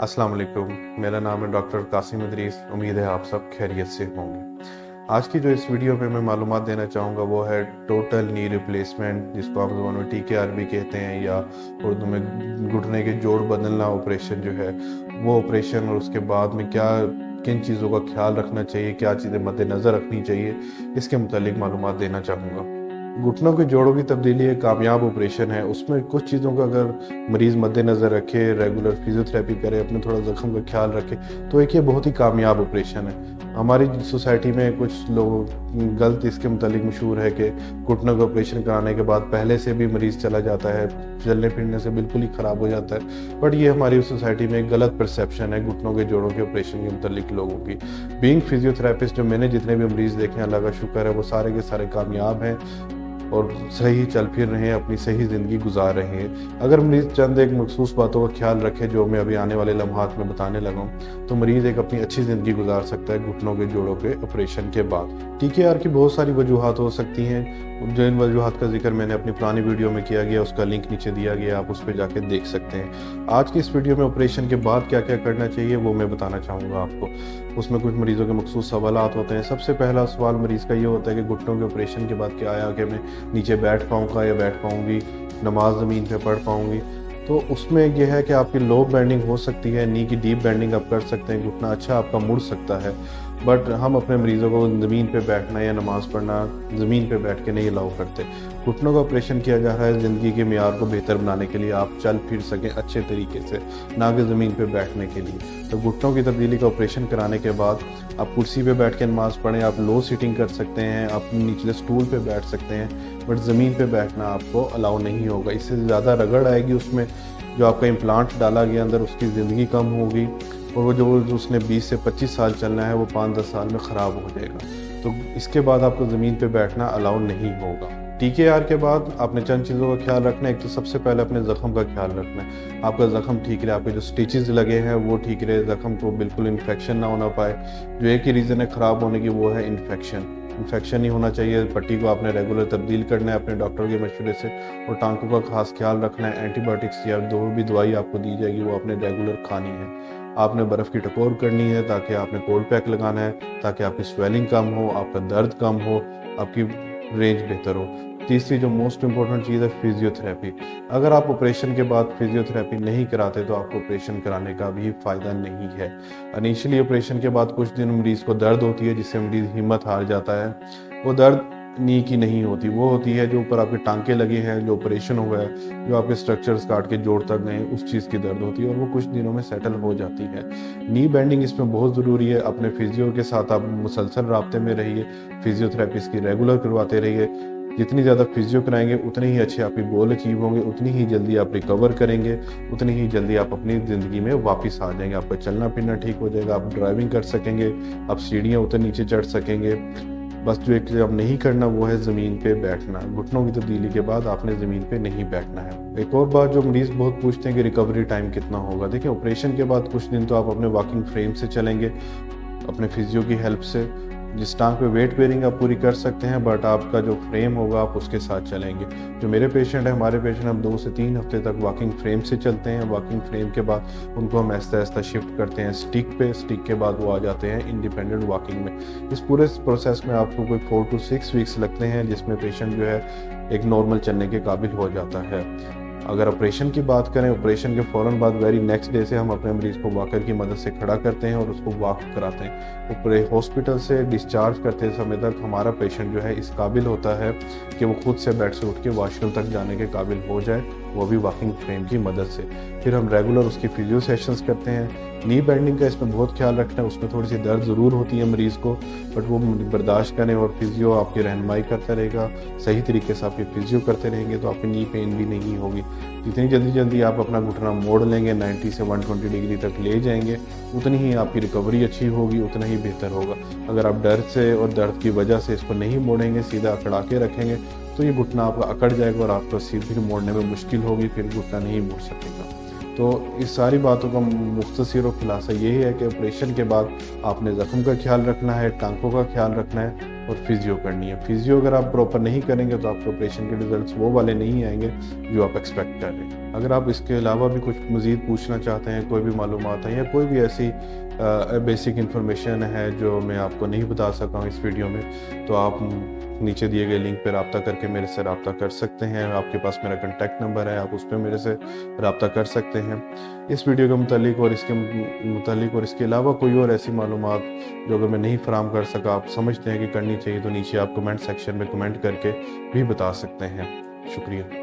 अस्सलाम वालेकुम। मेरा नाम है डॉक्टर कासिम इदरीस। उम्मीद है आप सब खैरियत से होंगे। आज की जो इस वीडियो पे मैं मालूमात देना चाहूँगा वो है टोटल नी रिप्लेसमेंट, जिसको आप ज़ुबान में TKR भी कहते हैं, या उर्दू में घुटने के जोड़ बदलना ऑपरेशन जो है वो ऑपरेशन, और उसके बाद में क्या किन चीज़ों का ख्याल रखना चाहिए, क्या चीज़ें मद्देनज़र रखनी चाहिए, इसके मुतालिक मालूमात देना चाहूँगा। घुटनों के जोड़ों की तब्दीली एक कामयाब ऑपरेशन है। उसमें कुछ चीज़ों का अगर मरीज़ मद्देनज़र रखे, रेगुलर फिजियोथेरेपी करे, अपने थोड़ा ज़ख्म का ख्याल रखे, तो एक ये बहुत ही कामयाब ऑपरेशन है। हमारी सोसाइटी में कुछ लोग गलत इसके मुतालिक मशहूर है कि घुटनों का ऑपरेशन कराने के बाद पहले से भी मरीज़ चला जाता है, चलने फिरने से बिल्कुल ही ख़राब हो जाता है। बट ये हमारी सोसाइटी में एक गलत परसेप्शन है घुटनों के जोड़ों के ऑपरेशन के मुतालिक लोगों की। बीइंग फिजियोथेरेपिस्ट, जो मैंने जितने भी मरीज़ देखे हैं, अल्लाह का शुक्र है, वो सारे के सारे कामयाब हैं और सही चल फिर रहे हैं, अपनी सही ज़िंदगी गुजार रहे हैं। अगर मरीज़ चंद एक मखसूस बातों का ख्याल रखे जो मैं अभी आने वाले लम्हात में बताने लगा हूँ, तो मरीज़ एक अपनी अच्छी ज़िंदगी गुजार सकता है घुटनों के जोड़ों के ऑपरेशन के बाद। TKR की बहुत सारी वजूहात हो सकती हैं, जो इन वजूहात का जिक्र मैंने अपनी पुरानी वीडियो में किया गया, उसका लिंक नीचे दिया गया, आप उस पर जाके देख सकते हैं। आज की इस वीडियो में ऑपरेशन के बाद क्या क्या करना चाहिए वो मैं बताना चाहूँगा आपको। उसमें कुछ मरीज़ों के मखसूस सवालात होते हैं। सबसे पहला सवाल मरीज़ का ये होता है कि घुटनों के ऑपरेशन के बाद क्या आया कि मैं नीचे बैठ पाऊँगा या बैठ पाऊँगी, नमाज ज़मीन पे पढ़ पाऊँगी। तो उसमें यह है कि आपकी लो बेंडिंग हो सकती है, नी की डीप बेंडिंग आप कर सकते हैं, घुटना अच्छा आपका मुड़ सकता है। बट हम अपने मरीज़ों को ज़मीन पे बैठना या नमाज़ पढ़ना ज़मीन पे बैठ के नहीं अलाउ करते। घुटनों का ऑपरेशन किया जा रहा है ज़िंदगी के मियार को बेहतर बनाने के लिए, आप चल फिर सकें अच्छे तरीके से, ना कि ज़मीन पे बैठने के लिए। तो घुटनों की तब्दीली का ऑपरेशन कराने के बाद आप कुर्सी पे बैठ के नमाज़ पढ़ें, आप लो सीटिंग कर सकते हैं, आप निचले स्टूल पे बैठ सकते हैं, बट ज़मीन पे बैठना आपको अलाउ नहीं होगा। इससे ज़्यादा रगड़ आएगी, उसमें जो आपका इम्प्लांट डाला गया अंदर उसकी ज़िंदगी कम होगी, और वो जो उसने 20 से 25 साल चलना है वो 5-10 साल में ख़राब हो जाएगा। तो इसके बाद आपको ज़मीन पे बैठना अलाउ नहीं होगा। TKR के बाद आपने चंद चीज़ों का ख्याल रखना है। एक तो सबसे पहले अपने ज़ख्म का ख्याल रखना है, आपका ज़ख्म ठीक रहे, आपके जो स्टिचेस लगे हैं वो ठीक रहे, ज़ख्म को बिल्कुल इन्फेक्शन ना होना पाए। जो एक ही रीज़न है ख़राब होने की वो है इन्फेक्शन नहीं होना चाहिए। पट्टी को आपने रेगुलर तब्दील करना है अपने डॉक्टर के मशवरे से, और टांकों का खास ख्याल रखना है। एंटीबायोटिक्स या जो भी दवाई आपको दी जाएगी वो आपने रेगुलर खानी है। आपने बर्फ़ की टकोर करनी है, ताकि आपने कोल्ड पैक लगाना है, ताकि आपकी स्वेलिंग कम हो, आपका दर्द कम हो, आपकी रेंज बेहतर हो। तीसरी जो मोस्ट इम्पॉर्टेंट चीज़ है फिजियोथेरेपी। अगर आप ऑपरेशन के बाद फिजियोथेरेपी नहीं कराते तो आपको ऑपरेशन कराने का भी फ़ायदा नहीं है। इनिशियली ऑपरेशन के बाद कुछ दिन मरीज़ को दर्द होती है, जिससे मरीज़ हिम्मत हार जाता है। वो दर्द नी की नहीं होती, वो होती है जो ऊपर आपके टांके लगे हैं, जो ऑपरेशन हुआ है, जो आपके स्ट्रक्चर्स काट के जोड़ तक गए, उस चीज़ की दर्द होती है, और वो कुछ दिनों में सेटल हो जाती है। नी बेंडिंग इसमें बहुत ज़रूरी है। अपने फिजियो के साथ आप मुसलसल राब्ते में रहिए, फिजियोथेरेपिस्ट की रेगुलर करवाते रहिए। जितनी ज़्यादा फिजियो कराएंगे उतने ही अच्छे आपके गोल अचीव होंगे, उतनी ही जल्दी आप रिकवर करेंगे, उतनी ही जल्दी आप अपनी ज़िंदगी में वापस आ जाएंगे। आपका चलना फिरना ठीक हो जाएगा, आप ड्राइविंग कर सकेंगे, आप सीढ़ियाँ ऊपर नीचे चढ़ सकेंगे। बस जो एक अब नहीं करना वो है ज़मीन पे बैठना। घुटनों की तब्दीली के बाद आपने ज़मीन पे नहीं बैठना है। एक और बात जो मरीज़ बहुत पूछते हैं कि रिकवरी टाइम कितना होगा। देखिए, ऑपरेशन के बाद कुछ दिन तो आप अपने वॉकिंग फ्रेम से चलेंगे, अपने फिजियो की हेल्प से। जिस टांग पे वेट बेयरिंग आप पूरी कर सकते हैं, बट आपका जो फ्रेम होगा आप उसके साथ चलेंगे। जो मेरे पेशेंट हैं, हमारे पेशेंट, हम 2 से 3 हफ्ते तक वॉकिंग फ्रेम से चलते हैं। वॉकिंग फ्रेम के बाद उनको हम आहिस्ता आहिस्ता शिफ्ट करते हैं स्टिक पे। स्टिक के बाद वो आ जाते हैं इंडिपेंडेंट वॉकिंग में। इस पूरे प्रोसेस में आपको कोई 4 to 6 वीक्स लगते हैं, जिसमें पेशेंट जो है एक नॉर्मल चलने के काबिल हो जाता है। अगर ऑपरेशन की बात करें, ऑपरेशन के फ़ौरन बाद वेरी नेक्स्ट डे से हम अपने मरीज़ को वॉकर की मदद से खड़ा करते हैं और उसको वॉक कराते हैं। ऊपर हॉस्पिटल से डिस्चार्ज करते समय तक हमारा पेशेंट जो है इस काबिल होता है कि वो खुद से बेड से उठ के वॉशरूम तक जाने के काबिल हो जाए, वो भी वॉकिंग फ्रेम की मदद से। फिर हम रेगुलर उसकी फिजियो सेशंस करते हैं। नी बेंडिंग का इसमें बहुत ख्याल रखना है, उसमें थोड़ी सी दर्द ज़रूर होती है मरीज़ को, बट वो बर्दाश्त करें, और फिजियो आपकी रहनुमाई करता रहेगा। सही तरीके से आपकी फिजियो करते रहेंगे तो आपकी नी पेन भी नहीं होगी। जितनी जल्दी आप अपना घुटना मोड़ लेंगे, 90 से 120 डिग्री तक ले जाएंगे, उतनी ही आपकी रिकवरी अच्छी होगी, उतना ही बेहतर होगा। अगर आप डर से और दर्द की वजह से इसको नहीं मोड़ेंगे, सीधा अकड़ा के रखेंगे, तो ये घुटना आपका अकड़ जाएगा और आपको सीधे मोड़ने में मुश्किल होगी, फिर घुटना नहीं मोड़ सकेगा। तो इस सारी बातों का मुख्तसर और खुलासा यही है कि ऑपरेशन के बाद आपने ज़ख्म का ख्याल रखना है, टांकों का ख्याल रखना है, और फिजियो करनी है। फिजियो अगर आप प्रॉपर नहीं करेंगे तो आपके ऑपरेशन के रिजल्ट्स वो वाले नहीं आएंगे जो आप एक्सपेक्ट कर रहे हैं। अगर आप इसके अलावा भी कुछ मज़ीद पूछना चाहते हैं, कोई भी मालूमात है या कोई भी ऐसी बेसिक इन्फॉर्मेशन है जो मैं आपको नहीं बता सका हूँ इस वीडियो में, तो आप नीचे दिए गए लिंक पर रब्ता करके मेरे से रब्ता कर सकते हैं। आपके पास मेरा कॉन्टैक्ट नंबर है, आप उस पर मेरे से रब्ता कर सकते हैं। इस वीडियो के मुतालिक और इसके अलावा कोई और ऐसी मालूमात जो अगर मैं नहीं फराहम कर सका, आप समझते हैं कि करनी चाहिए, तो नीचे आप कमेंट सेक्शन में कमेंट करके भी बता सकते हैं। शुक्रिया।